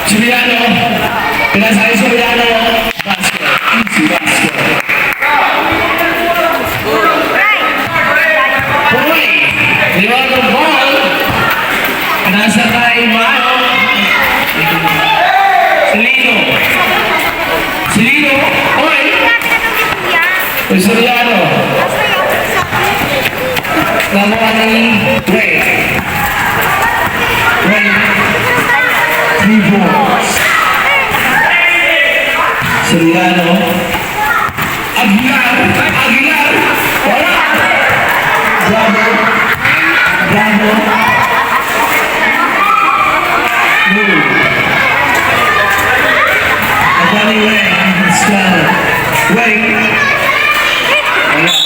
Juliano, pinasakay Juliano, basket, easy basket. Boy, niwag ang ball, nasa tayo Mayo, Silino, boy, Juliano, nakuha ni Ray, 3 balls. Juliano, Aguilar, wala. Bravo. Move. Agani Wayne, Scanner. Wayne. Wala.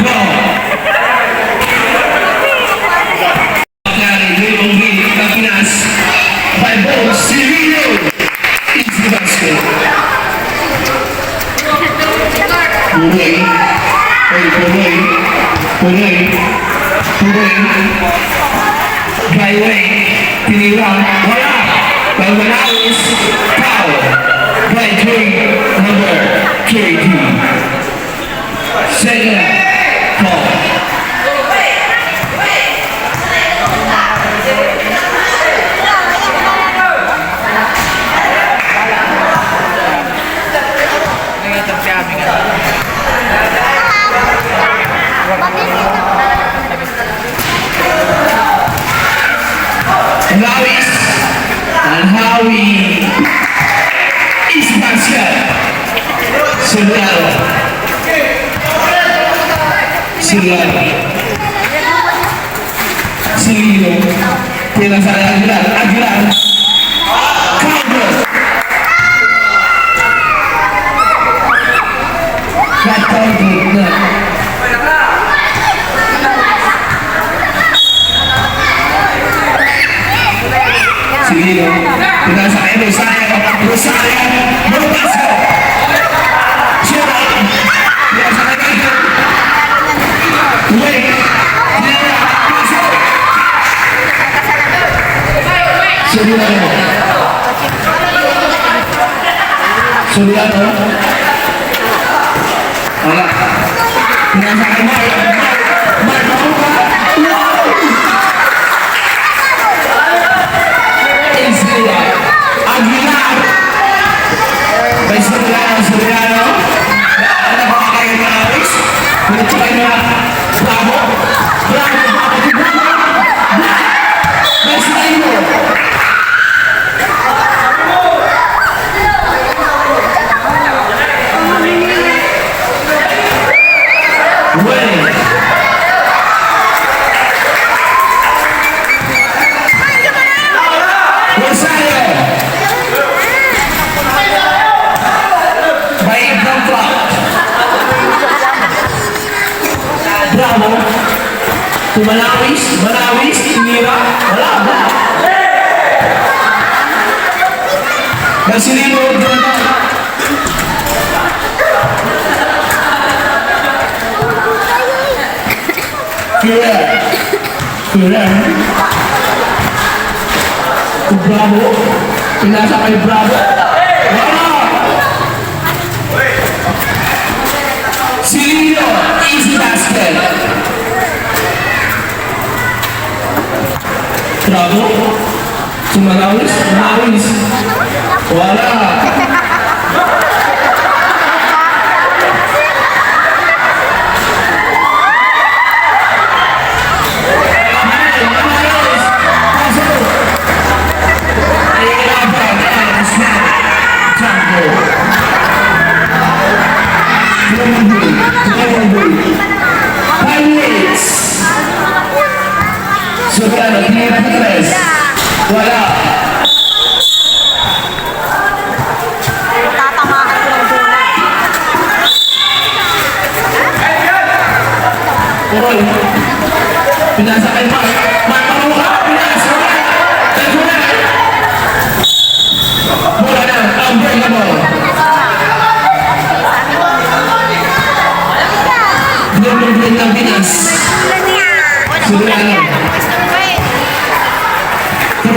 12. Agani, Limong Gil, Kapinas. 5 balls, Silino. Easy basket. Puray. Baybay, tinirang, wala. Pangmanawis, foul. Brgy, number 30. Second call. And Howie is basket. Silino, pila sa Aguilar, counter. Flat counter. Silino, pinasakay Rosario, Lopez. Sira, pinasakay kayo. Wait, Juliano. Wala. Pinasakay Aguilar. May Juliano. Ano ba kayo manawis? Pinatry na. Bravo. May Silino. Bravo. Manawis, tinira, wala. Silino, Bravo, pinasakay Bravo. Wala. Silino, easy basket. Bravo, Manawis, wala. Wala. Tatamaan ko ng gulay. Purol. Pinasakay Mark. Maruha. Pinasakay. Mula na. Unbreakable. Binulog ng Pinas. Juliano.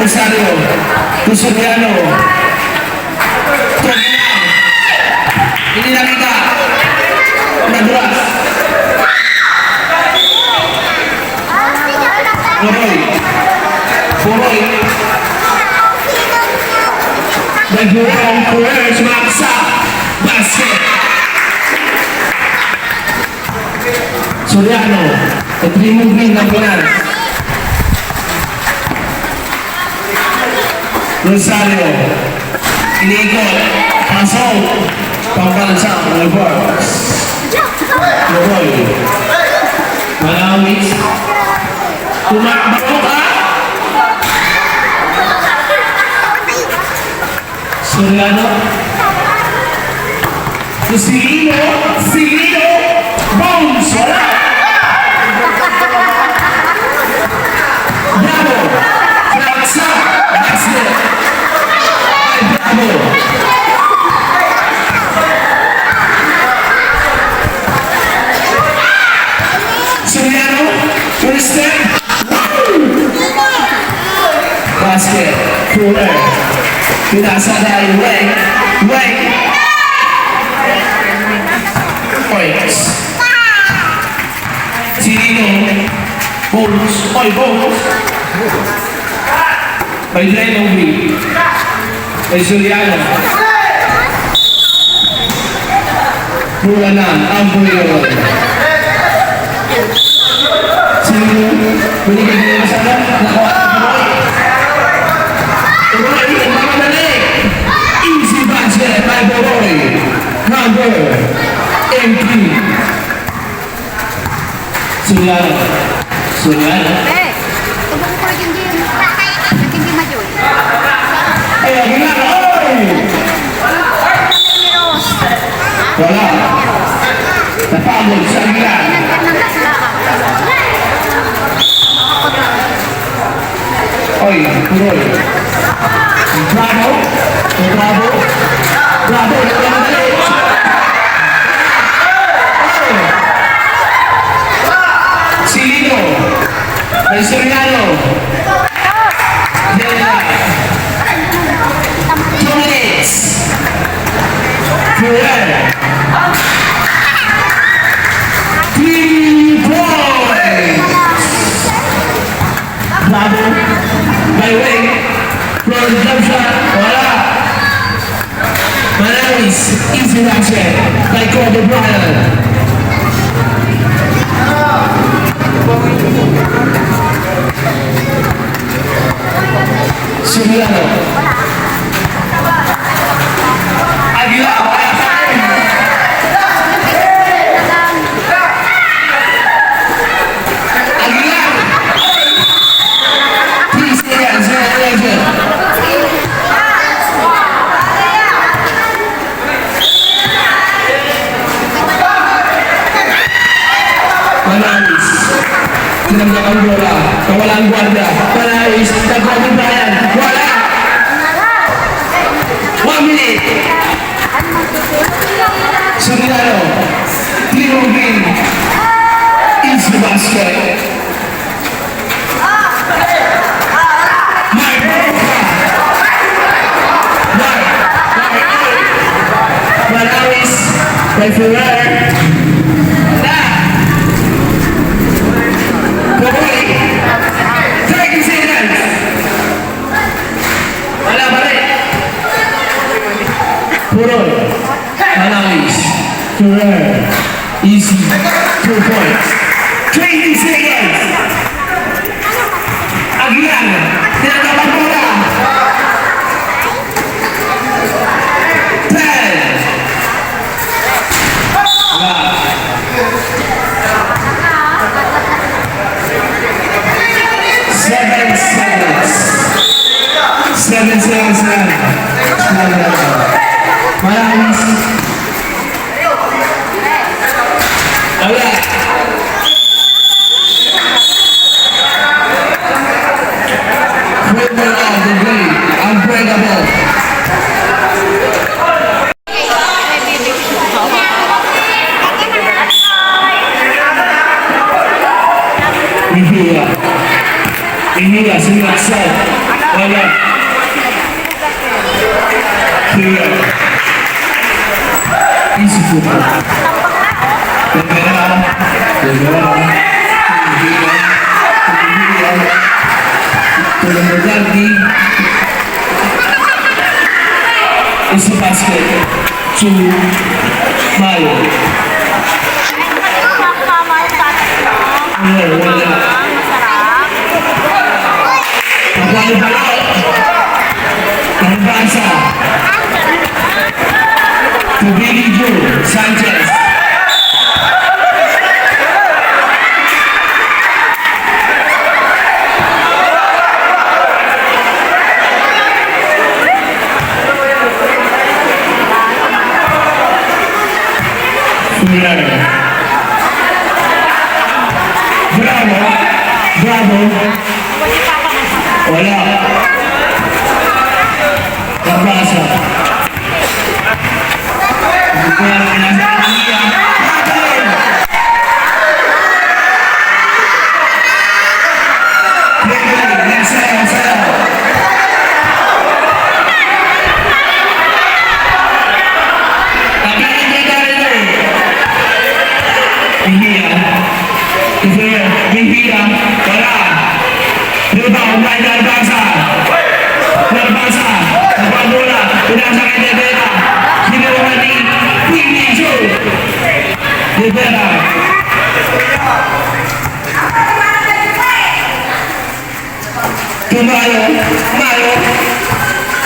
Rosario, Tusuriano, ini nakita, nadulas, Poroy, nagbuwang Poroy, sumaksa, basket. Soriano, removing ng Pinan. Rosario, iniikot, pasok, pangkansang, reverse. Poroy, Malawis, tumakbo ka. Soriano, Silino, bounce, wala. Bravo, Franza, basket. Ay, bravo. Soriano, first step. Basket, Fuller. Pinasa dahil Weng. Points. Silino. Bones. Bones. May Drenovi. May Soriano. Mulanan. Unbreakable. Silino. Binigay niyo na sana. Nakuha. Easy basket by Baybay. Number 18. Soriano. Tubok ko yung gym. Hindi majud. Ay, gila. Wala. Napagod sa gila. Oy, Puroy. Bravo. Silino. May Soriano. 2 minutes. Fuller. 3 points. Bravo. By Weng. From jump shot. Wala. Manawis. Easy basket. By Kobe Bryant. Soriano. Aguilar. Please stay at 0-11. Manawis. Tinamdak ang bola. Nawala ang guarda. Manawis. Nag-Kobe Bryant. Wala. 1 minute. Soriano. Removing. Easy basket. Manawis. By Fuller. Poroy. 30 seconds. Wala balik. Poroy. Manawis. Fuller. Easy. 2 points. 20 seconds. Aguilar. Tinatapang bola. 10. Seven seconds Manawis. Wala. Winner of the league, Unbreakable. Ihila, sinaksak. Wala. Kaya. Easy po po. Pera. Tulong mo Brgy. Isa basket. To Mayo. Wala. Pagwalo balot. Pagbansa. Tubili Joe Sanchez. Bravo. Bravo. Wala. Pagbansa.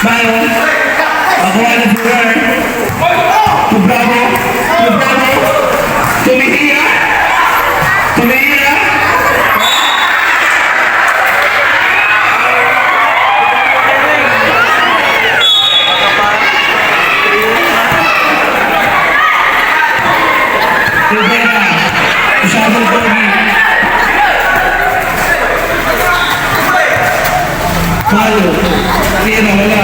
Mayo. Ako na Fuller. To Bravo. Tumihia. Usabong Brgy. Mayo. Tira, wala.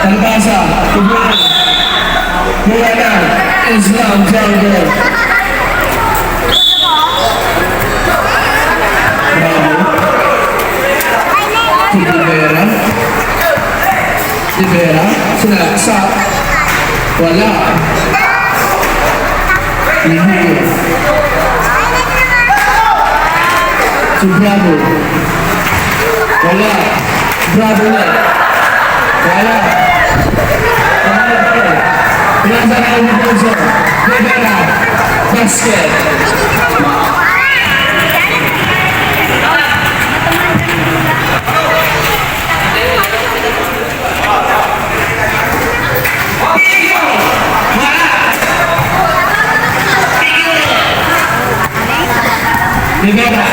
Talbasa. Tubuhan. Wala. Islam. Jungle. Bravo. Rivera. Sinaksa. Wala. Lihiyo. To Bravo. Wala. Bravo na. Wala. Pinasa na yung puso. Rivera. Basket. Rivera.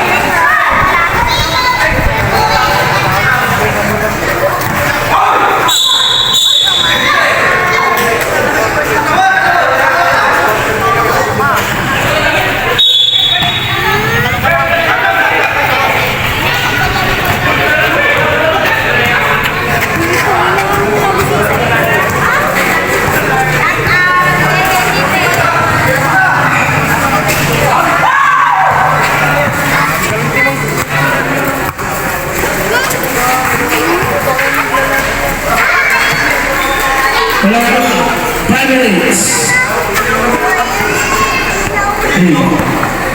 Families.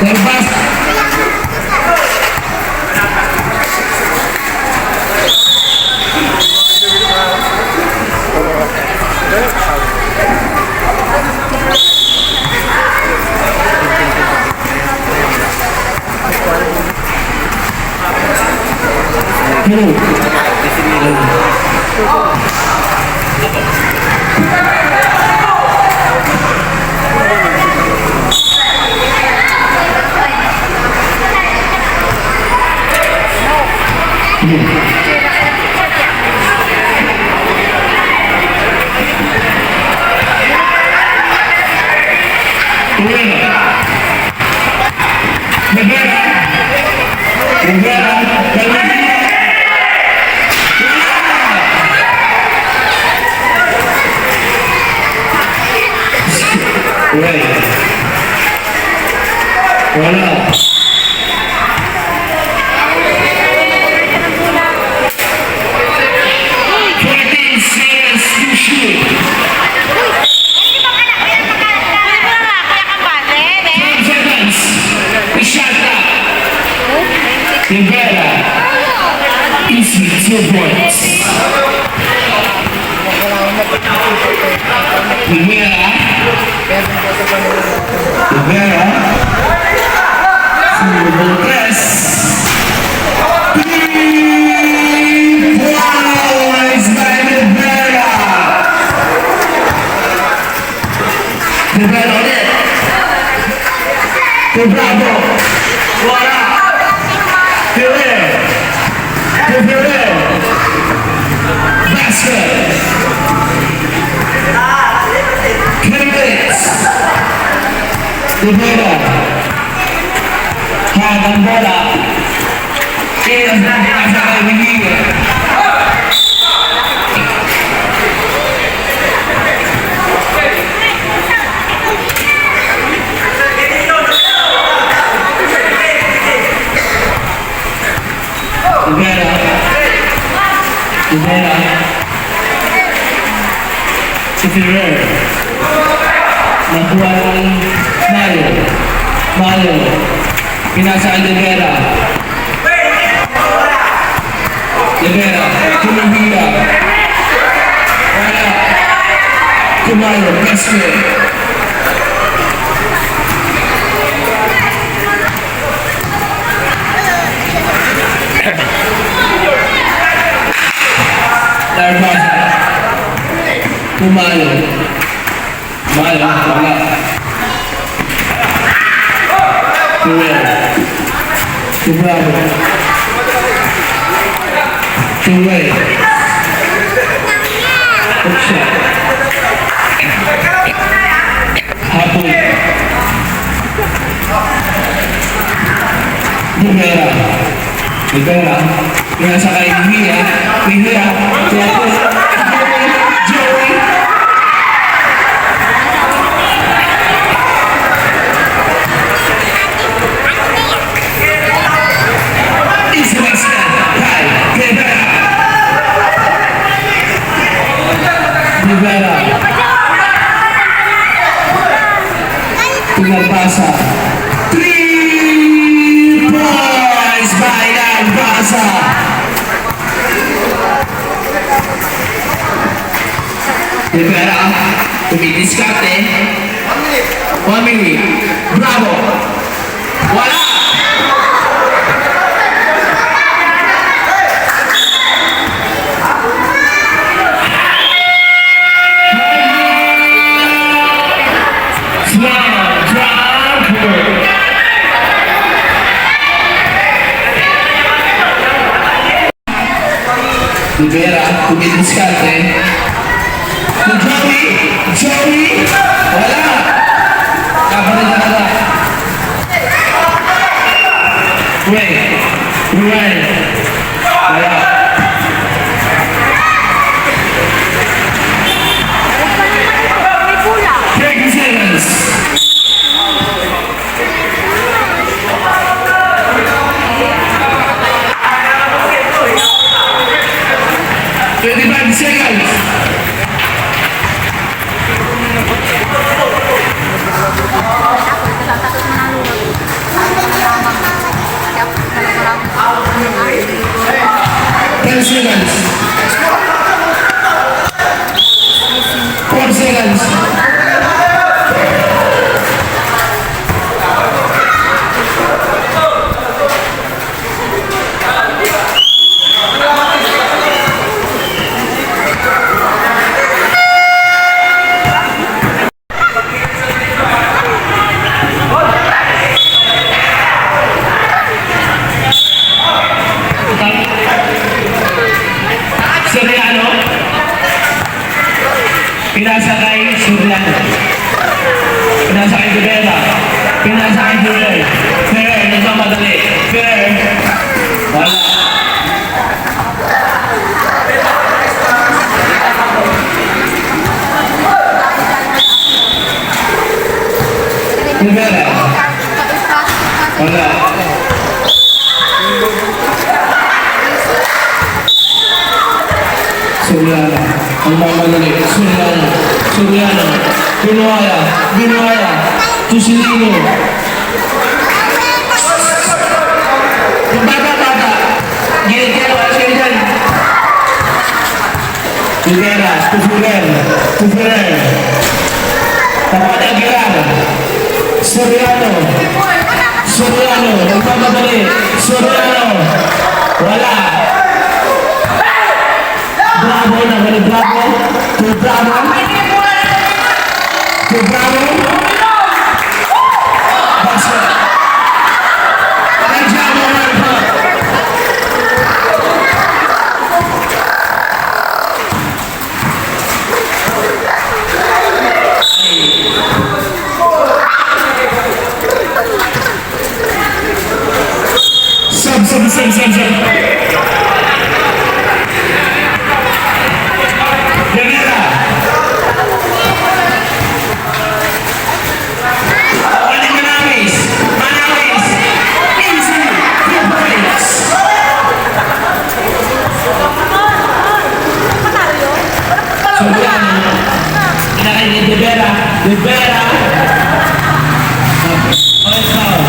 Lepas. Wala. Rivera. Easy, 2 points. Rivera. Rivera. Lopez. 3 points by Rivera. Rivera on it. To Bravo. Wala. Ferrer. To Ferrer. Basket. 20 minutes. Rivera. Hagang bola. Ilang na nasa kaibigan. Rivera. Rivera. Si Ferrer. Nakuha ng Mayo. Mayo. Pinasa ang Rivera. Rivera. Kumahira. Wala. Kumayo. Basket. Larbasa. Kumayo. Mayo. Wala. Ferrer. To Bravo. To Ray. Hook shot. Hapon. Rivera. Rivera. Pinasa kay Mia. Mia. Lopez. Joey. Easy basket. Kai. Rivera. Rivera. Pinagpasa. 3 points by Lopez. Rivera, tumidiskarte. 1 minute. Bravo. Wala. Rivera, tumidiskarte. Joey! Joey! Wala! Kapalit na kala. Ruel! Wala. 30 seconds. Seconds. 4 seconds. Pinasa kay Suriano. Pinasa kay Rivera. Pinasa kay Ferrer. Ferrer, nagmamadali. Ferrer. Wala. Rivera. Wala. Suriano. Ang mamadali. Suriano. Suriano. Binuaya. Tusilino. Bababa. Rivera, Tufurer. Tapat Aguilar. Soriano. Nagmamadali. Soriano. Wala. Bravo na. Bravo. Basket. Sub. Rivera. Manalis. Easy. 2 points. Soriano. Kinakain ni Rivera. Okay, foul.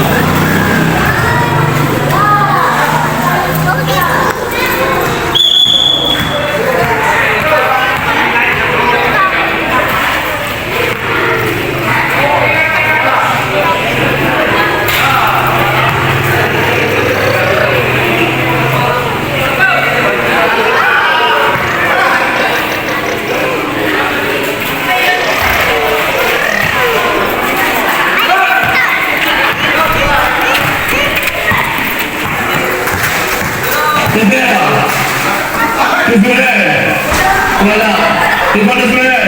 Tufurer. Wala. Tufurer.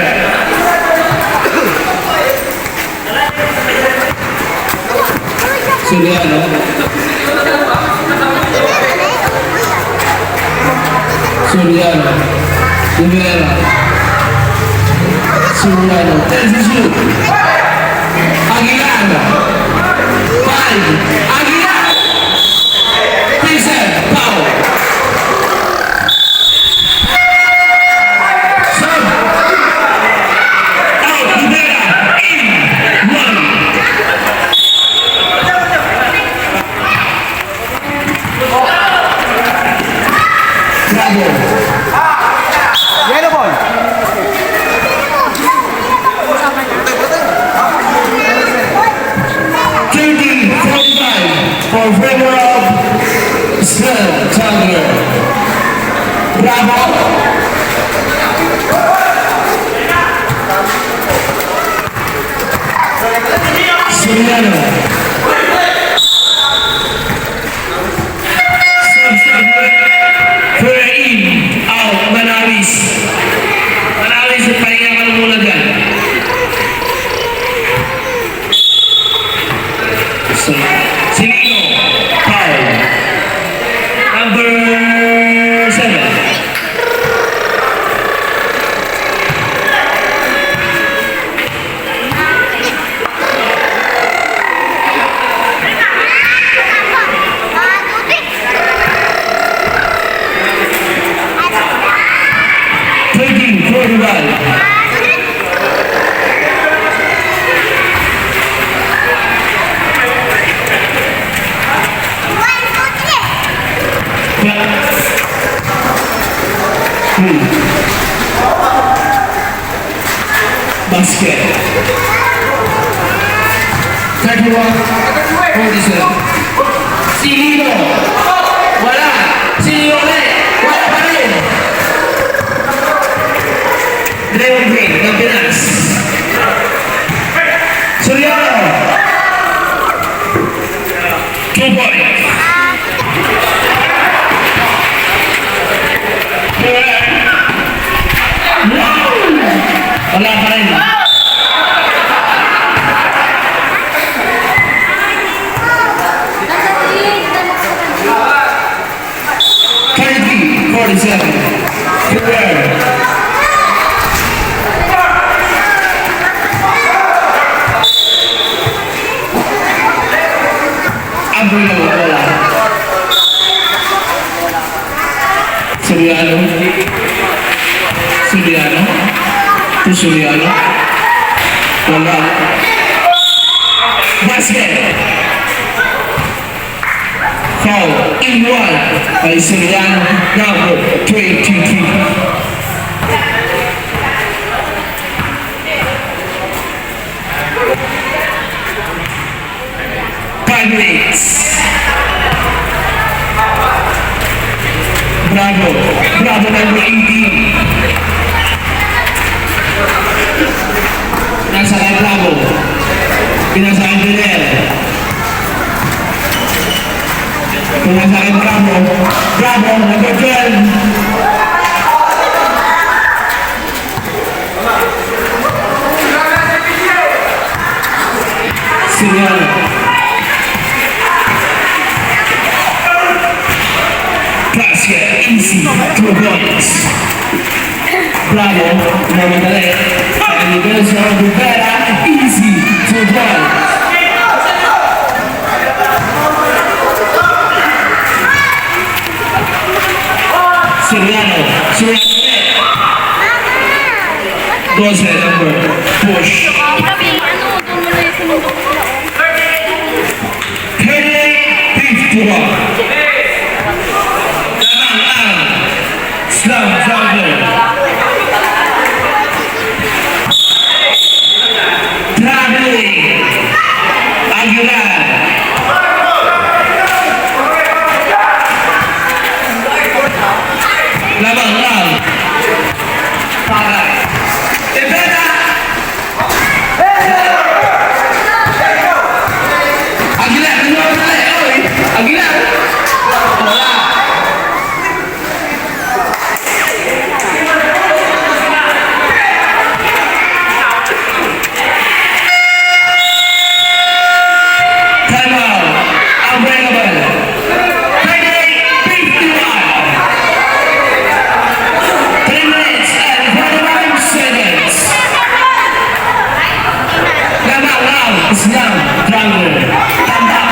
Soriano. Rivera. Soriano. 10 to shoot. Aguilar. 5. Aguilar. Prison. Foul. Yellow ball. 30-45 for favor of Chandler. Bravo. Soriano. Manalis, pahinga ka na muna dyan. Silino, foul. Number 7. Portugal. Basket. 31-47. Silino. Wala. Silino ulit. Wala pa rin. Dragon Green, ng Pinas. Soriano. 2 points. Wala pa rin. 33-47. Unbreakable. Soriano. Wala. Basket. Foul. In one by Soriano. Number 22. Five minutes. Bravo. Bravo number 18. Nasa kay Bravo. Pinasa kay Binel. Pinasa kay Bravo. Bravo number 12. Siriano. Basket, easy, 2 points. Bravo, number 11. And Benzo Rivera, easy, 2 points. Siriano, 12 number, push. Sabi, ano, doon mo na yung sinundok ko na. 38-51. Slam Jungle. Traveling. Aguilar. Lamang lang. Paray. Tebera. Aguilar. Aguilar. Wala. Unbreakable. Baybay, 51. 3 minutes and 45 seconds. Lamang lang, Islam, Jungle. Tanda.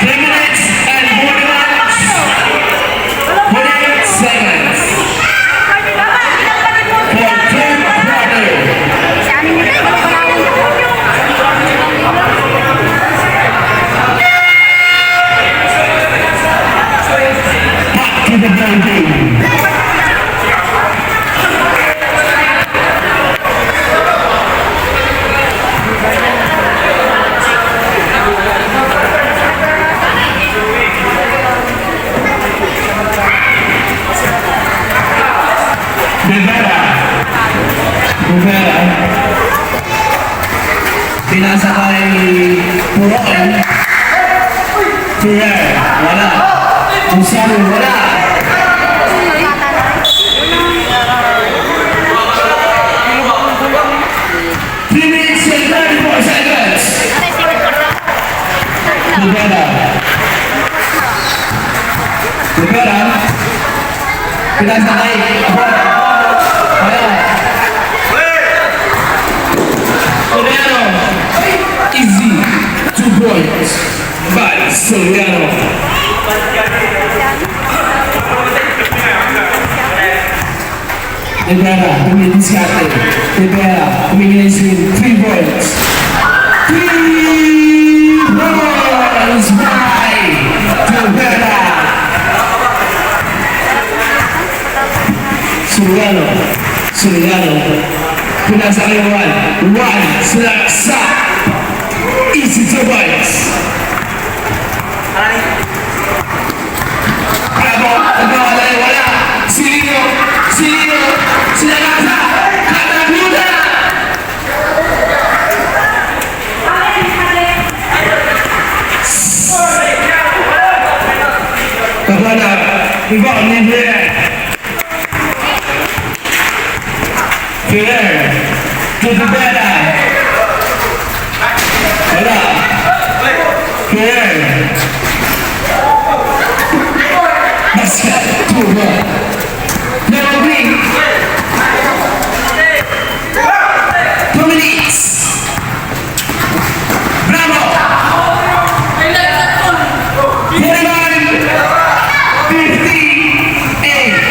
Three minutes and 48 seconds. For third quarter. Sa amin yun, Back to the ball game. Rivera. Pinasa kay Puroan. Ferrer, wala. Musaro, wala. 3 minutes and 34 seconds. Rivera. Rivera. Pinasa kay Puroan. Wala. Soriano, easy, 2 points by Soriano. Rivera, dumidiskarte. Rivera, humigiliswin, 3 points. 3 points by Rivera. Soriano. Pinasa kay Juan. Slaksa. Easy 2 points. Bravo. Nagkawala. Wala. Silino. Sinagasa. Katabuda. Kapala. Ibang libre. Ferrer. Rivera. Wala. Ferrer. Basket. 2-1. Number 3. 2 minutes. Bravo. 41. 58.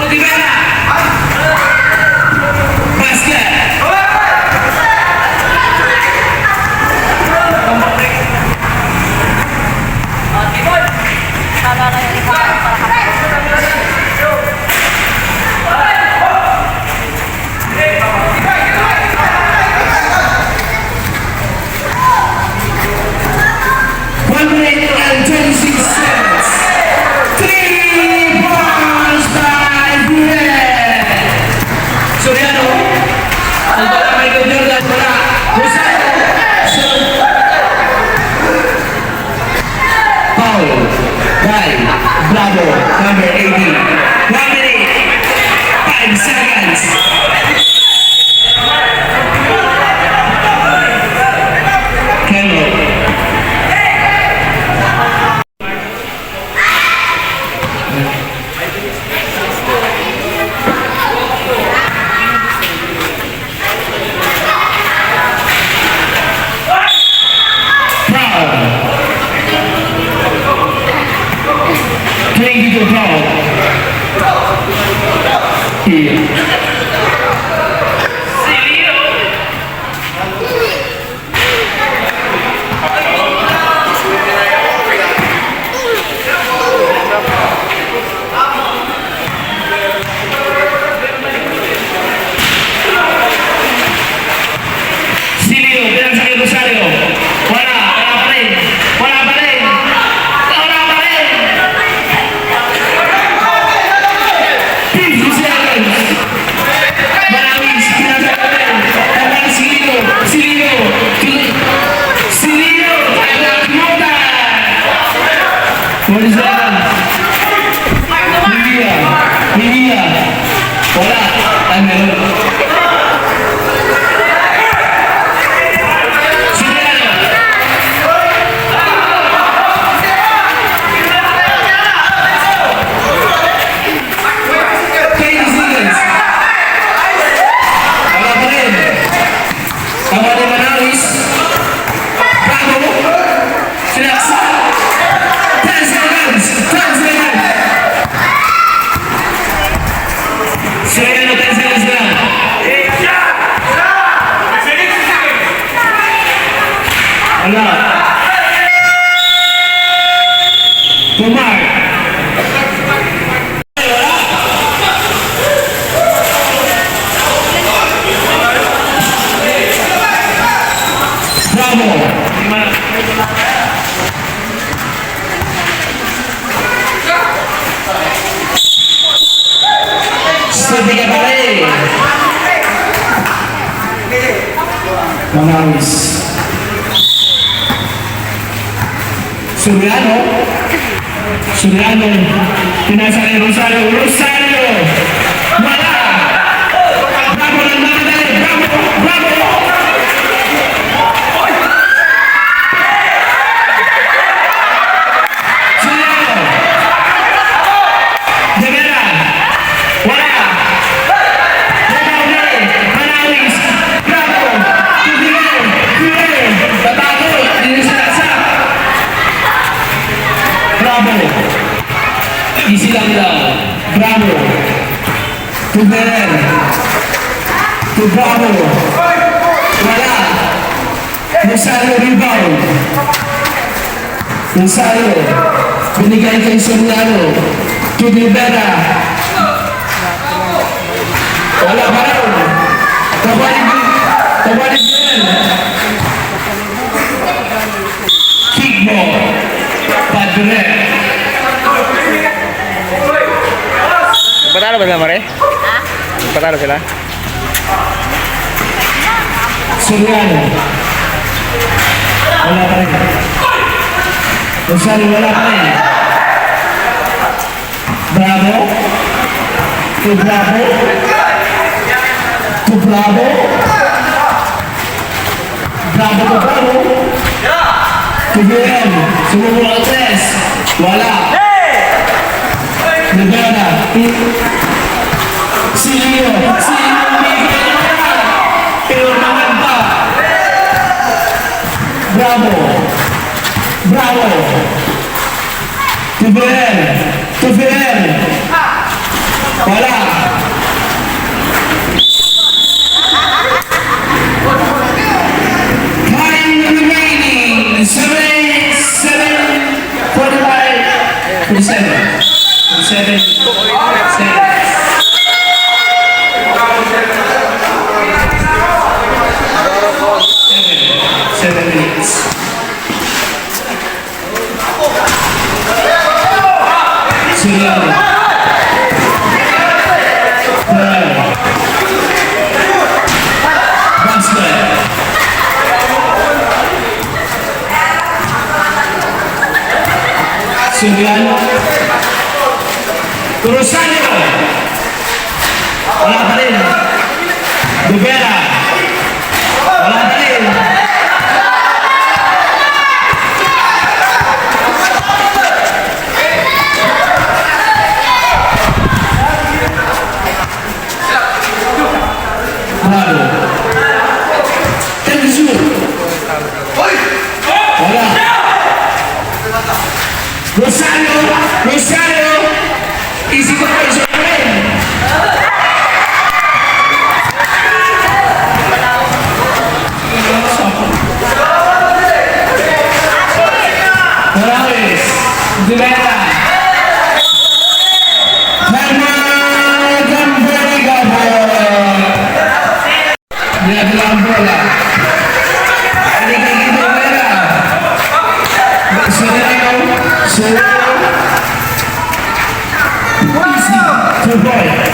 Rivera. Number 80. 1 minute, 5 seconds. Hello. Thank you, Paul. Here. What is that? Media. Wala. Ay, meron. Sino yan? Katie Stevens. Wala pa rin. Tama ni Manalis. Bravo. Sinaksa. 10 seconds. Sino 10 seconds na? Wala. Kumar. Bravo. Tiga kali. Manalis. Suriano. Pinasa ni Rosario. Wala. Bravo ng mga dali. Bravo. Suriano. De Vera. Wala. Easy lang daw. Bravo. To Beren. To Bravo. Wala. Rosario rebound. Rosario. Binigay kay Soriano. To Rivera. Wala pa rin. Tawalin Beren. Kickball. Padre. Patalo ba sila, Mare? Ha? Patalo sila? Soriano. Wala pa rin. Rosario, wala pa rin. Bravo. To Bravo. To Bravo. Bravo. To Beren. Sumubok ang tres. Wala. Rivera. Silio. Pero naman pa. Bravo. Tuferen. Wala. Time remaining. 7 minutes. Suriano. Basket. Suriano. Rosario. Wala pa rin. Rivera. Wala pa rin. Bravo. Tensu. Wala. Rosario. Rosario. Easy to play. Morales, Rivera, dia dalam bola. Ini kaki Rivera, easy to boy.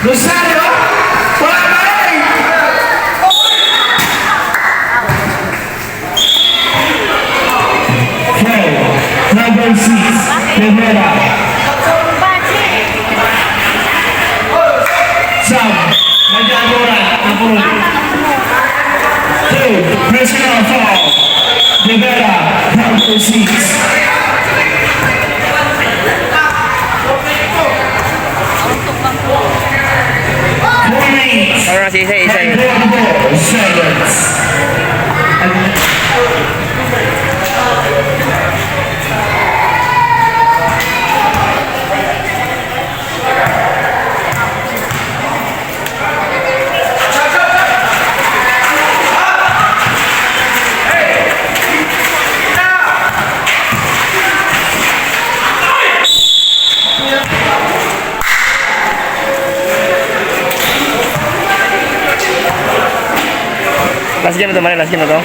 Rosario, number 6, Rivera. Sub, Magagora, Apol. 2, personal foul, Rivera, number 6. Ahora sí, isa. Last game na to, Mali. Last game na to.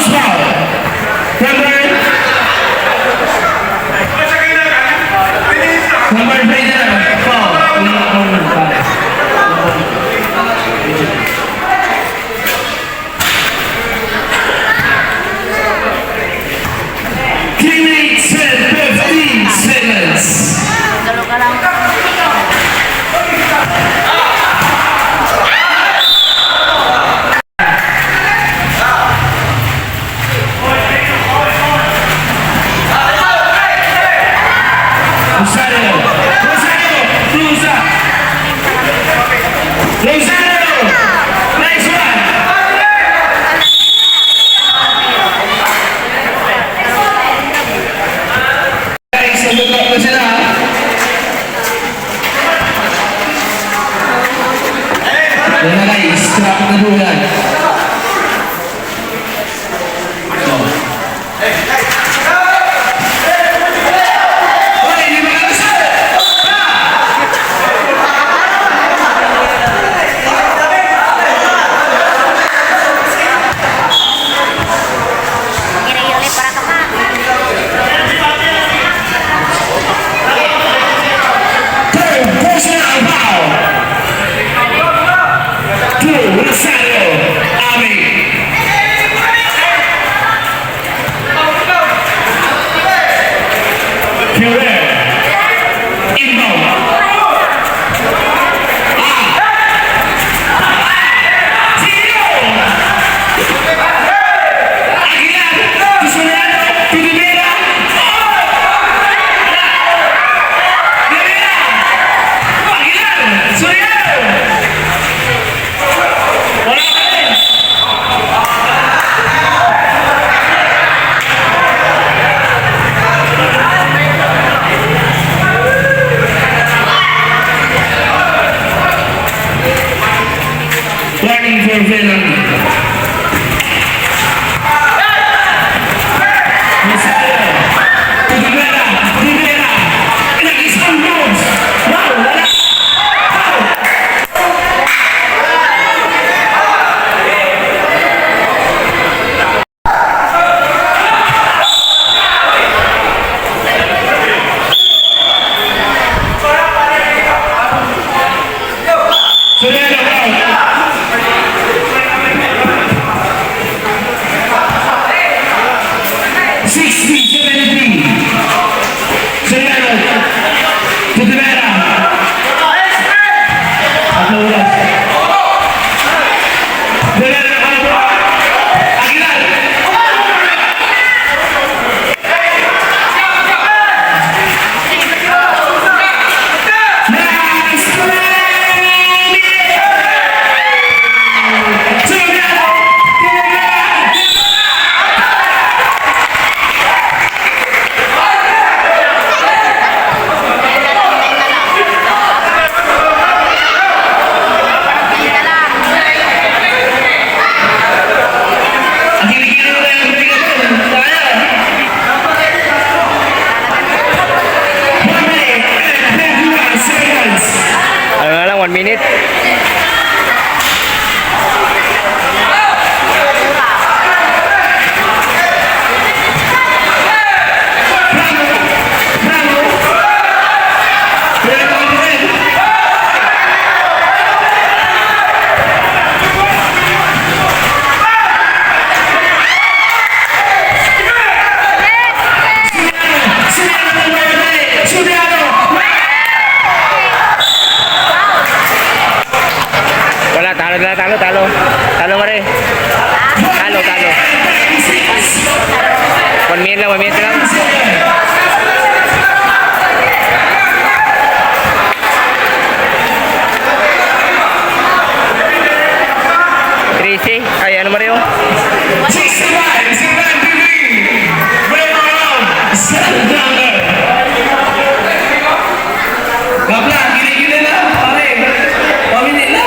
Loose foul. Number 3 na lang. Foul. Three minutes and 15 seconds. Galo ka lang. Rosario. Nice one. Guys, nag-drop na sila. Yan na guys, drop na bulan. Hoy, di ba kalasal? Ginayuli para ka pa. Third personal foul. To Rosario. Ami. Ferrer. Inbound. Tiro. Aguilar. Tusolano. Tudimera. Aguilar. Soriano. Wala pa rin. Warning for penalty. Rosario. Tudimera. Nag-isang moves. Wow, wala. Soriano, wow. 60-73. Soriano. Tudimera. Tatlo oras. Soriano, Aguilar. Nice play! Soriano. Ang kinikita mo na yung Unbreakable. Tayo. 1 minute and 51 seconds. Ano na lang, 1 minute. Bravo. Pero ito ang rin. Soriano. Wala, talo. Talo mo rin. Talo. 1 minute lang. Tracy, ay ano mo rin yun? 65, 69 TV. Bring around. September. Kapla, gili-gili na. Pare, pamili na.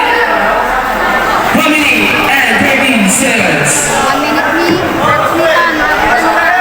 Pamili and 13 seconds. 1 minute ni. That's me.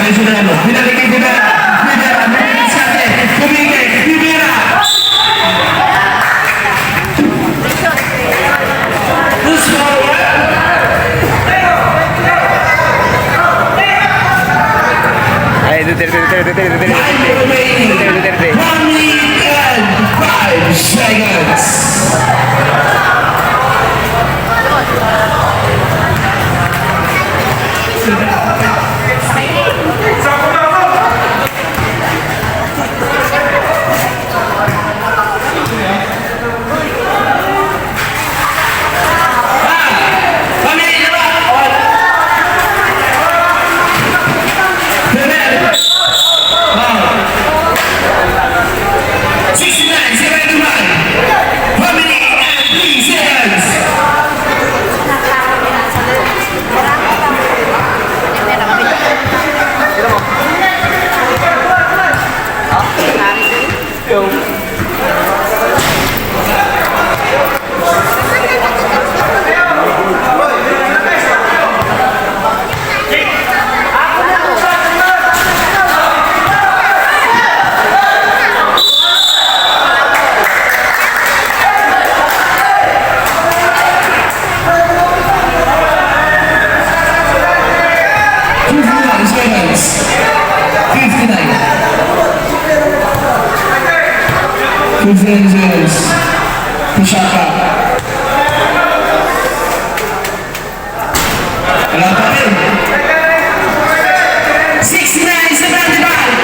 Pangasinan. Binalik kay Rivera. Rivera, binalik sa atin. Kumigay, Rivera. Let's go. Ay, Duterte. Time remaining. 1 minute and 5 seconds. Pusaka. Wala pa rin. 69-75.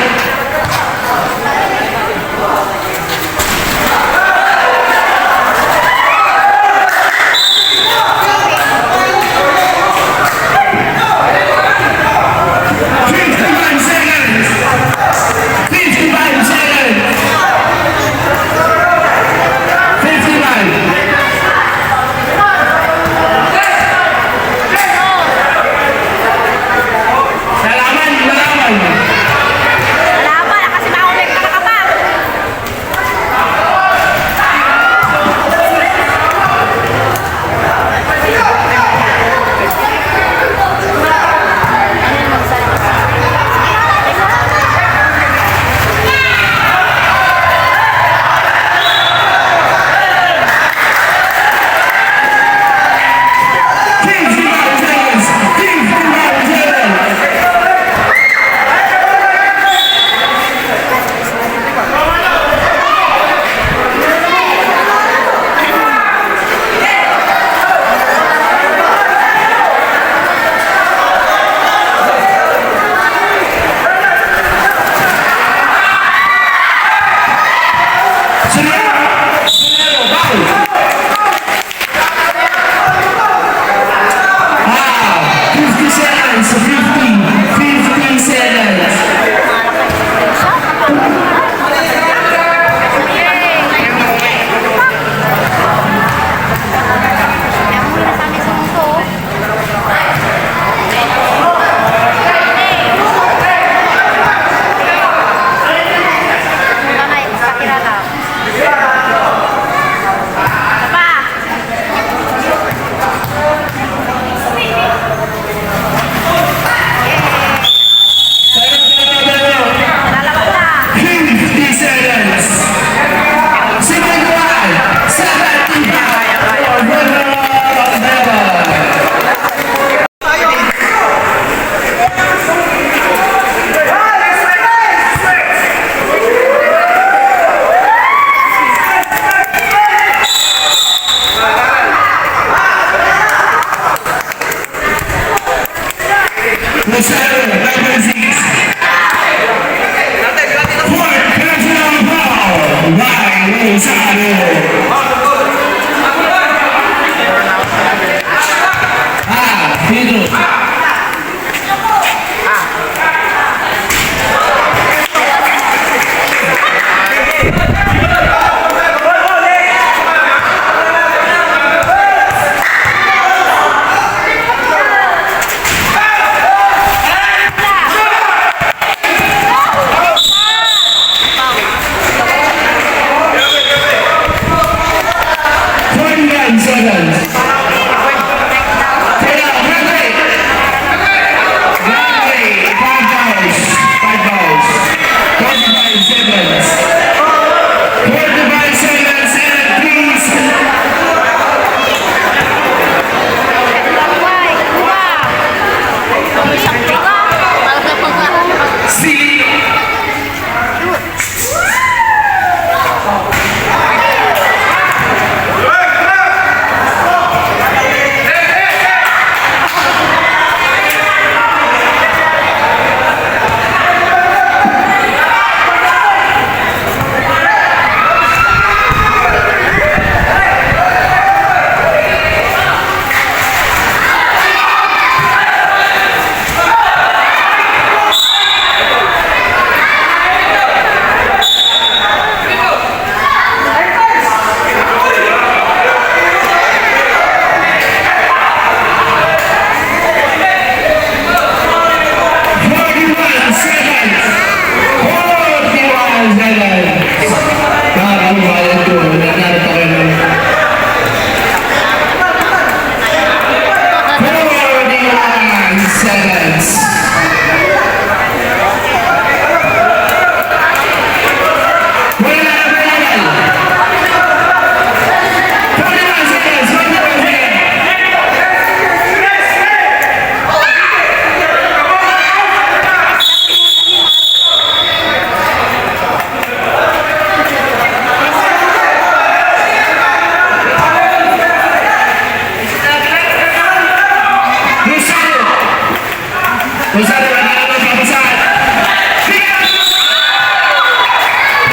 Rosario, wala na lang papasahan.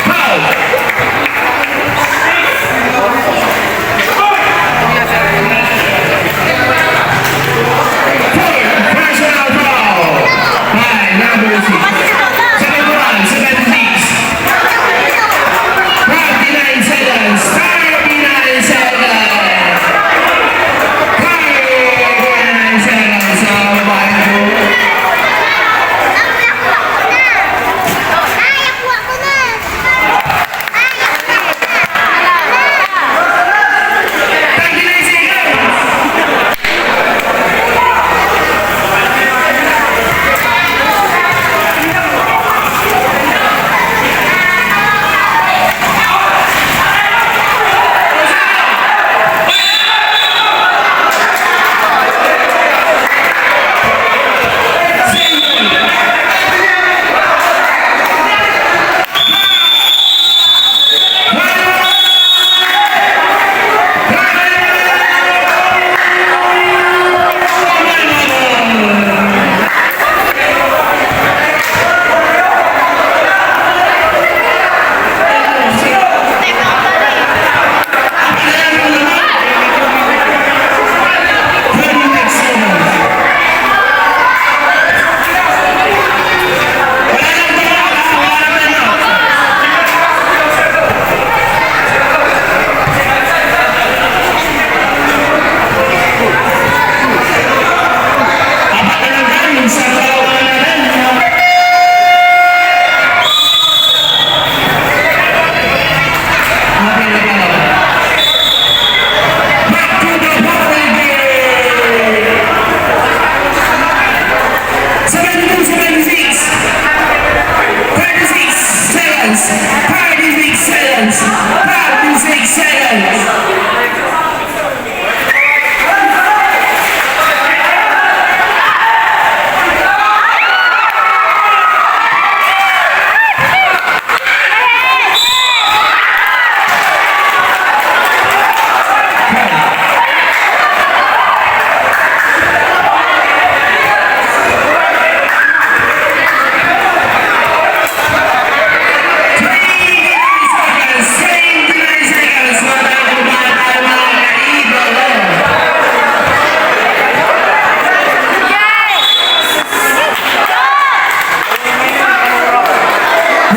Foul! Personal foul by number 6. Second one, 76. 49 seconds. 49 seconds. 49 seconds sa babae ko. Nakuha ko na. 39 seconds.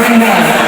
Binmaley.